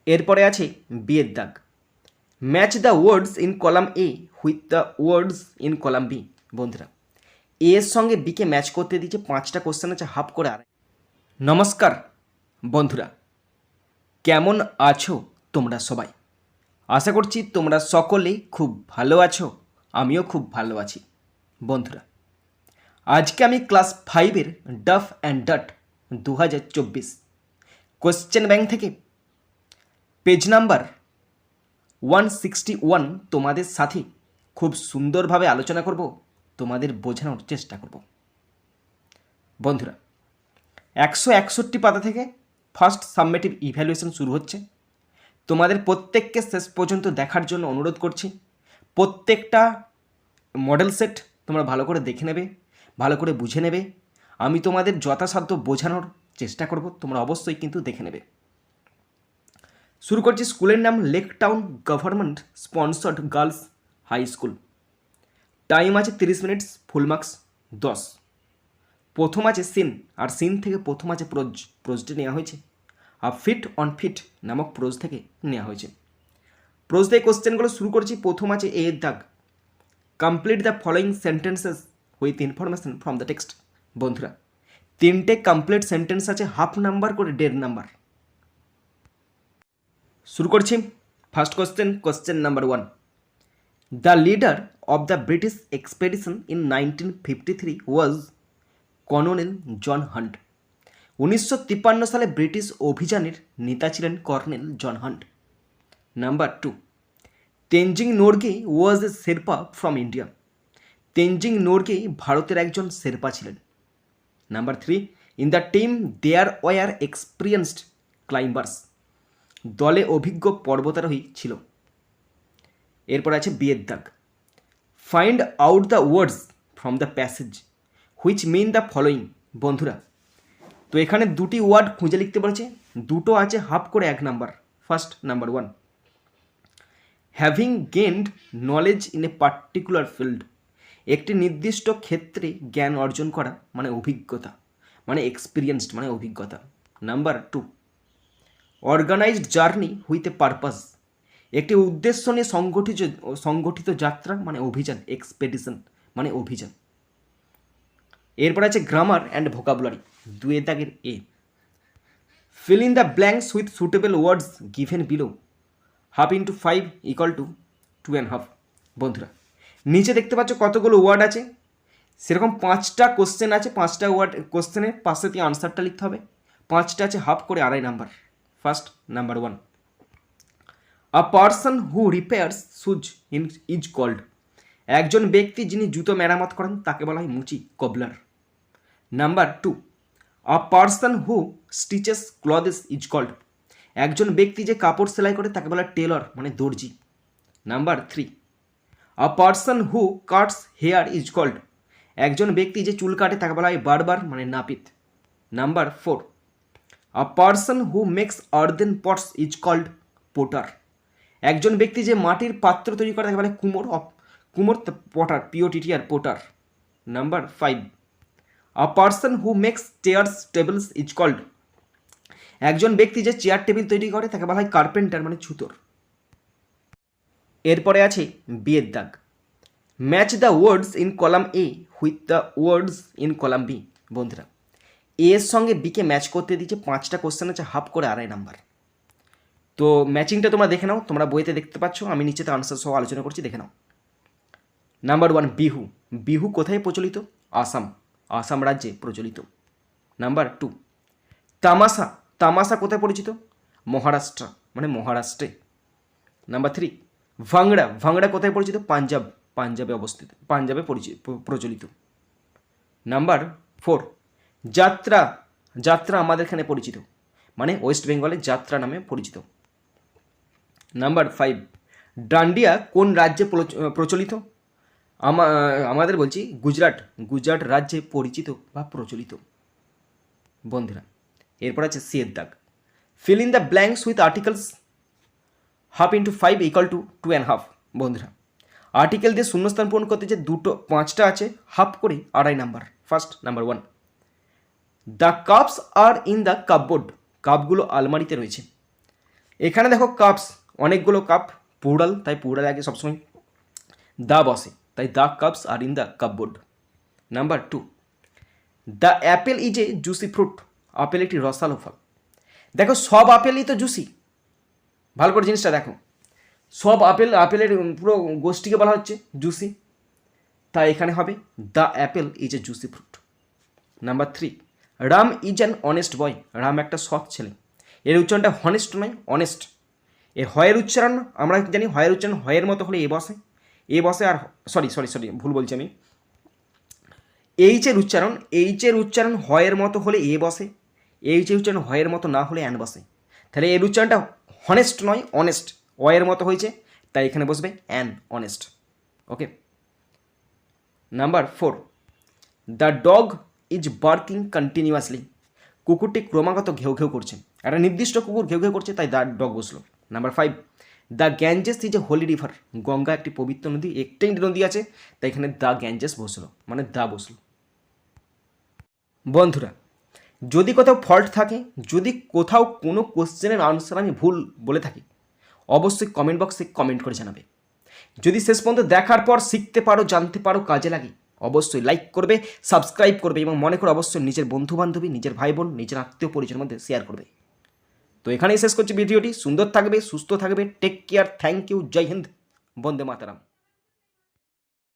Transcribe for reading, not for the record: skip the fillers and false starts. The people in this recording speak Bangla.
এরপরে আছে বিয়ের দাগ। Match the words in column A with the words in column B. বন্ধুরা, এ এর সঙ্গে বিকে ম্যাচ করতে দিয়েছে, 5টা কোশ্চেন আছে, হাফ করে আড়াই। নমস্কার বন্ধুরা, কেমন আছো তোমরা সবাই? আশা করছি তোমরা সকলেই খুব ভালো আছো, আমিও খুব ভালো আছি। বন্ধুরা, আজকে আমি ক্লাস 5-এর Duff and Dutt 2024 question bank থেকে পেজ নাম্বার 161 তোমাদের সাথে খুব সুন্দরভাবে আলোচনা করব, তোমাদের বোঝানোর চেষ্টা করব। বন্ধুরা, 161 পাতা থেকে ফার্স্ট সাবমেটিভ ইভ্যালুয়েশন শুরু হচ্ছে। তোমাদের প্রত্যেককে শেষ পর্যন্ত দেখার জন্য অনুরোধ করছি। প্রত্যেকটা মডেল সেট তোমরা ভালো করে দেখে নেবে, ভালো করে বুঝে নেবে। আমি তোমাদের যথাসাধ্য বোঝানোর চেষ্টা করব, তোমরা অবশ্যই কিন্তু দেখে নেবে। শুরু করছি। স্কুলের নাম Lake Town government sponsored girls high school. Time আছে 30 মিনিটস, ফুল মার্কস 10। প্রথম আছে সিন, আর সিন থেকে প্রথম আছে প্রোজটি নেওয়া হয়েছে। আর ফিট অন ফিট নামক প্রোজ থেকে নেওয়া হয়েছে। প্রোজ থেকে কোশ্চেনগুলো শুরু করছি। প্রথম আছে এ এর দাগ। Complete the following sentences with information from the text. বন্ধুরা, 3টে কমপ্লিট সেন্টেন্স আছে, হাফ নাম্বার করে 1.5 নাম্বার। শুরু করছি। First question number 1। The leader of the British expedition in 1953 was Colonel John Hunt. 1953 সালে ব্রিটিশ অভিযানের নেতা ছিলেন Colonel John Hunt. Number 2। Tenzing Norgay was a Sherpa from India. Tenzing Norgay ভারতের একজন শেরপা ছিলেন। Number 3। In the team there were experienced climbers. দলে অভিজ্ঞ পর্বতারোহী ছিল। এরপর আছে বিয়ের দাগ। Find out the words from the passage which mean the following. বন্ধুরা, তো এখানে দুটি ওয়ার্ড খুঁজে লিখতে বলেছে, দুটো আছে হাফ করে 1 number. First number 1, having gained knowledge in a particular field. একটি নির্দিষ্ট ক্ষেত্রে জ্ঞান অর্জন করা মানে অভিজ্ঞতা, মানে এক্সপিরিয়েন্সড মানে অভিজ্ঞতা। Number 2, organised journey with a purpose. একটি উদ্দেশ্য নিয়ে সংগঠিত যাত্রা মানে অভিযান, এক্সপেডিশন মানে অভিযান। এরপর আছে গ্রামার অ্যান্ড ভোকাবুলারি, 2 দাগের এ। Fill in the blanks with suitable words given below. 1/2 = 2.5। বন্ধুরা, নিচে দেখতে পাচ্ছ কতগুলো ওয়ার্ড আছে, সেরকম 5টা কোশ্চেন আছে। 5টা ওয়ার্ড কোশ্চেনের পাশে দিয়ে আনসারটা লিখতে হবে। 5টা আছে হাফ করে 2.5 number. First number 1, a person who repairs shoes is called. একজন ব্যক্তি যিনি জুতো মেরামত করেন তাকে বলা হয় মুচি, cobbler. Number 2, a person who stitches clothes is called. একজন ব্যক্তি যে কাপড় সেলাই করে তাকে বলা হয় টেলর মানে দর্জি। Number 3, a person who cuts hair is called. একজন ব্যক্তি যে চুল কাটে তাকে বলা হয় বারবার মানে নাপিত। Number 4, a person who makes earthen pots is called potter. একজন ব্যক্তি যে মাটির পাত্র তৈরি করে তাকে বলে কুমোর potter, POTTR potter. Number 5, a person who makes chairs tables is called. একজন ব্যক্তি যে চেয়ার টেবিল তৈরি করে তাকে বলা হয় কার্পেন্টার মানে ছুতোর। এরপরে আছে বিয়ের দাগ। Match the words in column A with the words in column B. বন্ধুরা, এ এর সঙ্গে বিকে ম্যাচ করতে দিয়েছে, 5টা কোশ্চেন আছে, হাফ করে 2.5 নাম্বার। তো ম্যাচিংটা তোমরা দেখে নাও, তোমরা বইতে দেখতে পাচ্ছ, আমি নিচেতে আনসার সহ আলোচনা করছি, দেখে নাও। নাম্বার 1, বিহু। বিহু কোথায় প্রচলিত? আসাম রাজ্যে প্রচলিত। নাম্বার 2, তামাশা। তামাশা কোথায় পরিচিত? মহারাষ্ট্র মানে মহারাষ্ট্রে। নাম্বার 3, ভাংড়া। ভাংড়া কোথায় পরিচিত? পাঞ্জাবে অবস্থিত, পাঞ্জাবে প্রচলিত। নাম্বার 4, যাত্রা। যাত্রা আমাদের এখানে পরিচিত মানে ওয়েস্ট বেঙ্গলের যাত্রা নামে পরিচিত। নাম্বার 5, ডান্ডিয়া কোন রাজ্যে প্রচলিত? আমাদের বলছি গুজরাট রাজ্যে পরিচিত বা প্রচলিত। বন্ধুরা, এরপর আছে সি এর দাগ। Feel in the blanks with articles 1/2 = 2.5। বন্ধুরা, আর্টিকেল দিয়ে শূন্যস্থান পূরণ করতে যে 5টা আছে, হাফ করে 2.5 number. First number 1, the cups are in the cupboard. কাপগুলো আলমারিতে রয়েছে। এখানে দেখো কাপস, অনেকগুলো কাপ, প্লুরাল, তাই প্লুরাল আগে সবসময় দা বসে, তাই the cups are in the cupboard. Number 2, the apple is a juicy fruit, apple একটি রসালো ফল। দেখো সব আপেলই তো জুসি, ভালো করে জিনিসটা দেখো, সব আপেলের পুরো গোষ্ঠীকে বলা হচ্ছে জুসি, তাই এখানে হবে the apple is a juicy fruit. Number 3, Ram is an honest boy, Ram একটা সৎ ছেলে। এর উচ্চারণটা হনেস্ট নয়, অনেস্ট। এর হয়ের উচ্চারণ আমরা জানি, হয়ের উচ্চারণ হয়ের মতো হলে এ বসে আর সরি ভুল বলছি আমি। এইচের উচ্চারণ হয়ের মতো হলে এ বসে, এইচের উচ্চারণ হয়ের মতো না হলে অ্যান বসে। তাহলে এর উচ্চারণটা হনেস্ট নয়, অনেস্ট, অয়ের মতো হয়েছে, তাই এখানে বসবে an, honest. Okay. Number 4, the dog is barking continuously, কুকুরটি ক্রমাগত ঘেউ ঘেউ করছে, একটা নির্দিষ্ট কুকুর ঘেউ ঘেউ করছে, তাই দ্য ডগ বসলো। Number 5, the Ganges is a holy river, Ganga একটি পবিত্র নদী, একটাই নদী আছে, তাই এখানে দ্য গ্যাঞ্জেস বসলো, মানে দ্য বসলো। বন্ধুরা, যদি কোথাও ফল্ট থাকে, যদি কোথাও কোনো কোশ্চেনের আনসার আমি ভুল বলে থাকি, অবশ্যই কমেন্ট বক্সে কমেন্ট করে জানাবে। যদি শেষ পর্যন্ত দেখার পর শিখতে পারো, জানতে পারো, কাজে লাগে, অবশ্যই লাইক করবে, সাবস্ক্রাইব করবে এবং মনে করে অবশ্যই নিজের বন্ধুবান্ধবী, নিজের ভাই বোন, নিজের আত্মীয় পরিজনের মধ্যে শেয়ার করবে। তো এখানেই শেষ করছি ভিডিওটি। সুন্দর থাকবে, সুস্থ থাকবে, টেক কেয়ার, থ্যাংক ইউ, জয় হিন্দ, বন্দে মাতারাম।